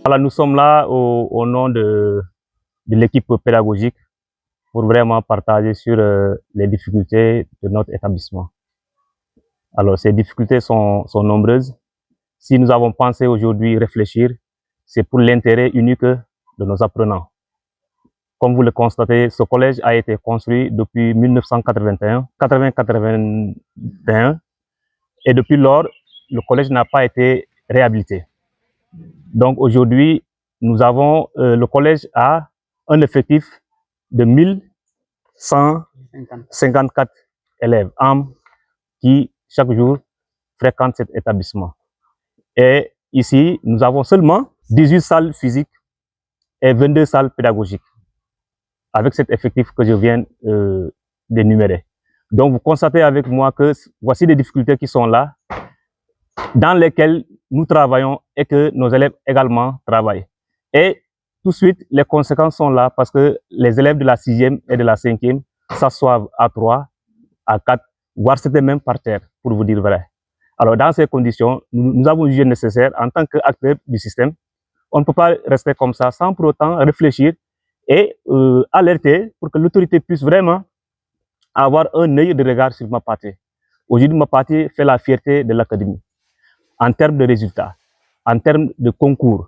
Alors, nous sommes là au nom de l'équipe pédagogique pour vraiment partager sur les difficultés de notre établissement. Alors, ces difficultés sont nombreuses. Si nous avons pensé aujourd'hui réfléchir, c'est pour l'intérêt unique de nos apprenants. Comme vous le constatez, ce collège a été construit depuis 1981, et depuis lors, le collège n'a pas été réhabilité. Donc aujourd'hui, le collège a un effectif de 1154 élèves qui chaque jour fréquentent cet établissement. Et ici, nous avons seulement 18 salles physiques et 22 salles pédagogiques, avec cet effectif que je viens d'énumérer. Donc vous constatez avec moi que voici les difficultés qui sont là, dans lesquelles nous travaillons et que nos élèves également travaillent. Et tout de suite, les conséquences sont là parce que les élèves de la 6e et de la 5e s'assoient à 3, à 4, voire c'était même par terre, pour vous dire vrai. Alors dans ces conditions, nous avons jugé nécessaire, en tant qu'acteurs du système, on ne peut pas rester comme ça sans pour autant réfléchir et alerter pour que l'autorité puisse vraiment avoir un œil de regard sur Mapaté. Aujourd'hui, Mapaté fait la fierté de l'académie en termes de résultats, en termes de concours.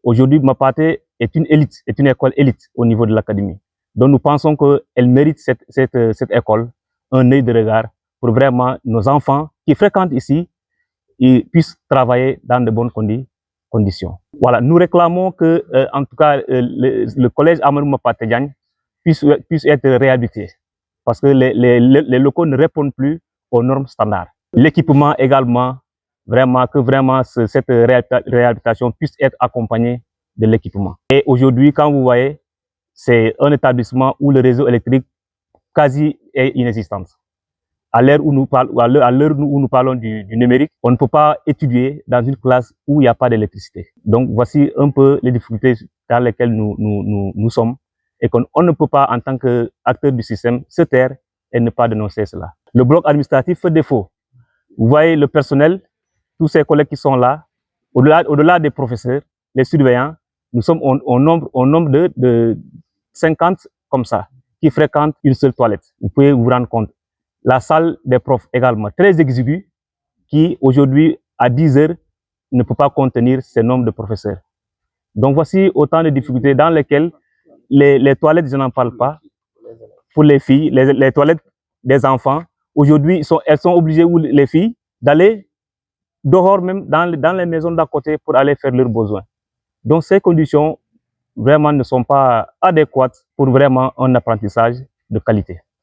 Aujourd'hui, Mapaté est une élite, est une école élite au niveau de l'académie. Donc nous pensons qu'elle mérite cette école un œil de regard pour vraiment nos enfants qui fréquentent ici et puissent travailler dans de bonnes conditions. Voilà, nous réclamons que, en tout cas, le collège Amadou Mapaté Diagne puisse être réhabilité parce que les locaux ne répondent plus aux normes standards. L'équipement également, vraiment cette réhabilitation puisse être accompagnée de l'équipement. Et aujourd'hui, quand vous voyez, c'est un établissement où le réseau électrique quasi est inexistant. À l'heure où nous parlons du numérique, on ne peut pas étudier dans une classe où il n'y a pas d'électricité. Donc voici un peu les difficultés dans lesquelles nous sommes et qu'on ne peut pas, en tant qu'acteur du système, se taire et ne pas dénoncer cela. Le bloc administratif fait défaut. Vous voyez le personnel, tous ces collègues qui sont là, au-delà des professeurs, les surveillants, nous sommes au nombre de 50 comme ça, qui fréquentent une seule toilette. Vous pouvez vous rendre compte. La salle des profs également, très exiguë, qui aujourd'hui, à 10 heures, ne peut pas contenir ce nombre de professeurs. Donc voici autant de difficultés dans lesquelles les toilettes, je n'en parle pas, pour les filles, les toilettes des enfants, aujourd'hui, elles sont obligées, les filles, d'aller dehors même, dans les maisons d'à côté pour aller faire leurs besoins. Donc ces conditions, vraiment, ne sont pas adéquates pour vraiment un apprentissage de qualité.